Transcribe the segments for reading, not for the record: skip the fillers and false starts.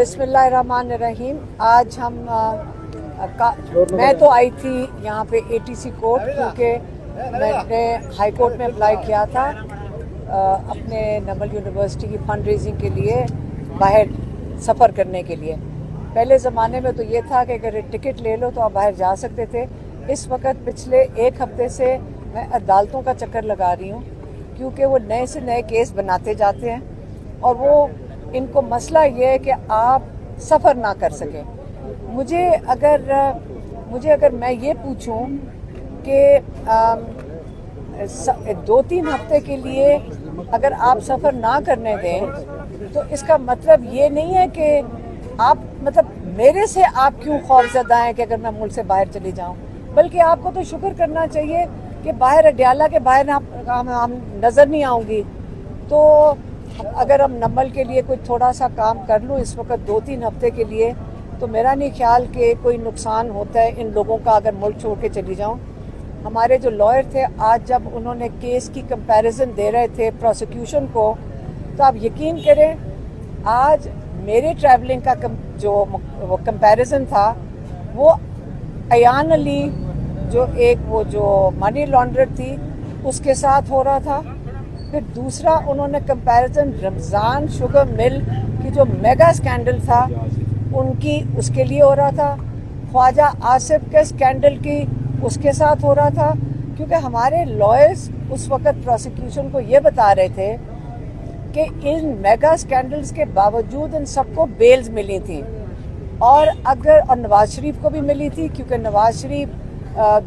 बिस्मिल्लाहिर्रहमानिर्रहीम। आज हम मैं तो आई थी यहाँ पे ATC कोर्ट, क्योंकि मैंने हाई कोर्ट में अप्लाई किया था अपने नमल यूनिवर्सिटी की फंड रेजिंग के लिए बाहर सफ़र करने के लिए। पहले ज़माने में तो ये था कि अगर टिकट ले लो तो आप बाहर जा सकते थे। इस वक्त पिछले एक हफ्ते से मैं अदालतों का चक्कर लगा रही हूँ, क्योंकि वो नए से नए केस बनाते जाते हैं और वो इनको मसला ये है कि आप सफ़र ना कर सकें। मुझे अगर मैं ये पूछूं कि 2-3 हफ्ते के लिए अगर आप सफ़र ना करने दें तो इसका मतलब ये नहीं है कि आप मेरे से आप क्यों खौफज़दा हैं कि अगर मैं मुल्क से बाहर चली जाऊं, बल्कि आपको तो शुक्र करना चाहिए कि बाहर अडयाला के बाहर हम नज़र नहीं आऊँगी। तो अगर हम नमल के लिए कोई थोड़ा सा काम कर लूँ इस वक्त 2-3 हफ्ते के लिए, तो मेरा नहीं ख्याल कि कोई नुकसान होता है इन लोगों का अगर मुल्क छोड़ के चली जाऊँ। हमारे जो लॉयर थे, आज जब उन्होंने केस की कंपैरिजन दे रहे थे प्रोसिक्यूशन को, तो आप यकीन करें आज मेरे ट्रैवलिंग का जो कंपैरिजन था वो अयान अली जो मनी लॉन्ड्रर थी उसके साथ हो रहा था। फिर दूसरा उन्होंने कंपैरिजन रमज़ान शुगर मिल की जो मेगा स्कैंडल था उसके लिए हो रहा था। ख्वाजा आसिफ के स्कैंडल की उसके साथ हो रहा था, क्योंकि हमारे लॉयर्स उस वक्त प्रोसिक्यूशन को ये बता रहे थे कि इन मेगा स्कैंडल्स के बावजूद इन सबको बेल्स मिली थी और नवाज शरीफ को भी मिली थी, क्योंकि Nawaz Sharif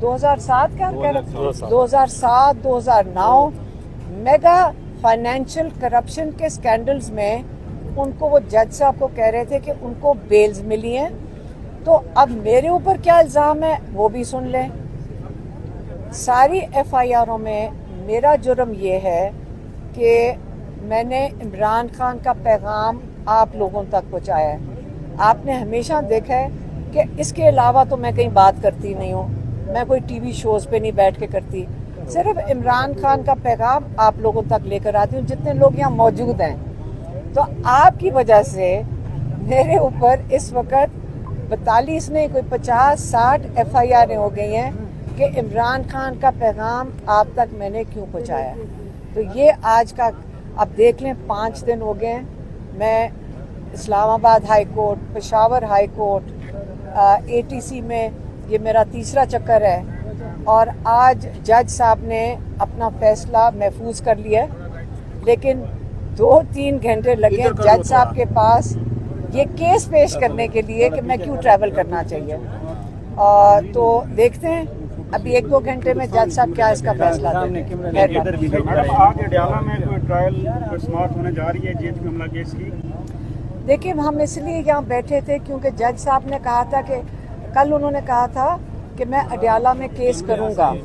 2007 mega financial corruption के स्कैंडल्स में उनको वो जज साहब को कह रहे थे कि उनको बेल्स मिली हैं। तो अब मेरे ऊपर क्या इल्ज़ाम है वो भी सुन लें। सारी FIRओं में मेरा जुर्म ये है कि मैंने इमरान खान का पैगाम आप लोगों तक पहुँचाया है। आपने हमेशा देखा है कि इसके अलावा तो मैं कहीं बात करती नहीं हूँ, मैं कोई TV शोज़ पे नहीं बैठ के करती, सिर्फ इमरान खान का पैगाम आप लोगों तक लेकर आती हूँ जितने लोग यहाँ मौजूद हैं। तो आपकी वजह से मेरे ऊपर इस वक्त 42 नहीं कोई 50-60 FIR हो गई हैं कि इमरान खान का पैगाम आप तक मैंने क्यों पहुँचाया। तो ये आज का अब देख लें 5 दिन हो गए हैं। मैं Islamabad high court, Peshawar high court, ATC में ये मेरा तीसरा चक्कर है और आज जज साहब ने अपना फैसला महफूज कर लिया है, लेकिन 2-3 घंटे लगे जज साहब के पास ये केस पेश करने के लिए कि मैं क्यों ट्रैवल करना चाहिए। तो देखते हैं अभी 1-2 घंटे में जज साहब क्या इसका फैसला देंगे। देखिए, हम इसलिए यहाँ बैठे थे क्योंकि जज साहब ने कहा था कि कल उन्होंने कहा था कि मैं अडयाला में केस करूंगा,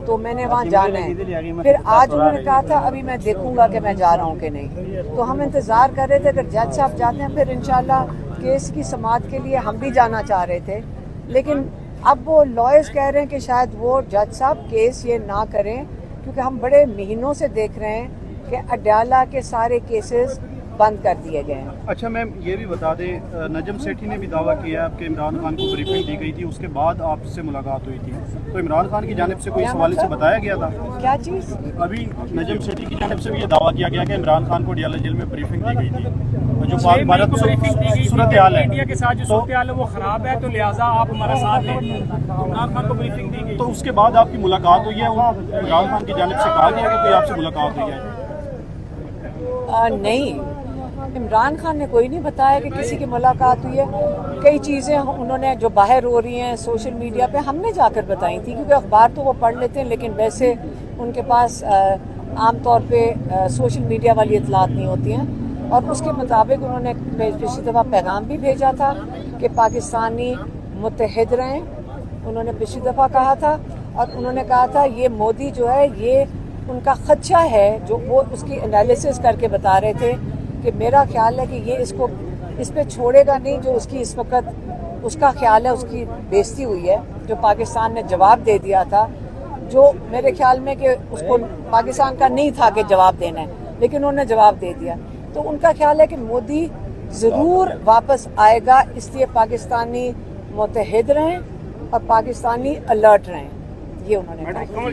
तो मैंने वहाँ जाना है। फिर आज उन्होंने कहा था अभी मैं देखूंगा कि मैं जा रहा हूँ कि नहीं। तो हम इंतज़ार कर रहे थे अगर जज साहब जाते हैं फिर इंशाल्लाह केस की समाअत के लिए हम भी जाना चाह रहे थे, लेकिन अब वो लॉयर्स कह रहे हैं कि शायद वो जज साहब केस ये ना करें, क्योंकि हम बड़े महीनों से देख रहे हैं कि अडयाला के सारे केसेस बंद कर दिए गए हैं। अच्छा मैम, ये भी बता दें, नजम सेठी ने भी दावा किया है कि इमरान खान को ब्रीफिंग दी गई थी, उसके बाद आपसे मुलाकात हुई थी, तो इमरान खान की जानिब से कोई इस हवाले से बताया गया था? क्या चीज़? अभी नजम सेठी की जानिब से भी ये दावा किया गया कि इमरान खान को अडयाला जेल में ब्रीफिंग दी गई थी, जो भारत सूरत हाल है, इंडिया के साथ जो सूरत हाल है वो खराब है, तो लिहाजा आप हमारा साथ लें। इमरान खान को ब्रीफिंग दी गई, तो उसके बाद आपकी मुलाकात हुई है, इमरान खान की जानिब से कहा गया कि कोई आपसे मुलाकात हुई है? नहीं, इमरान खान ने कोई नहीं बताया कि किसी की मुलाकात हुई है। कई चीज़ें उन्होंने जो बाहर हो रही हैं सोशल मीडिया पे हमने जाकर बताई थी, क्योंकि अखबार तो वो पढ़ लेते हैं लेकिन वैसे उनके पास आम तौर पे सोशल मीडिया वाली इतलात नहीं होती हैं। और उसके मुताबिक उन्होंने पिछली दफ़ा पैगाम भी भेजा था कि पाकिस्तानी मुत्तहिद रहें, उन्होंने पिछली दफ़ा कहा था। और उन्होंने कहा था ये मोदी जो है ये उनका खदशा है, जो वो उसकी एनालिसिस करके बता रहे थे कि मेरा ख्याल है कि ये इस पे छोड़ेगा नहीं, जो उसकी इस वक्त उसका ख्याल है उसकी बेइज्जती हुई है, जो पाकिस्तान ने जवाब दे दिया था, जो मेरे ख्याल में कि उसको पाकिस्तान का नहीं था कि जवाब देना है, लेकिन उन्होंने जवाब दे दिया। तो उनका ख्याल है कि मोदी ضرور واپس آئے گا، اس لیے پاکستانی متحد رہیں اور پاکستانی الرٹ رہیں، یہ انہوں نے کہا۔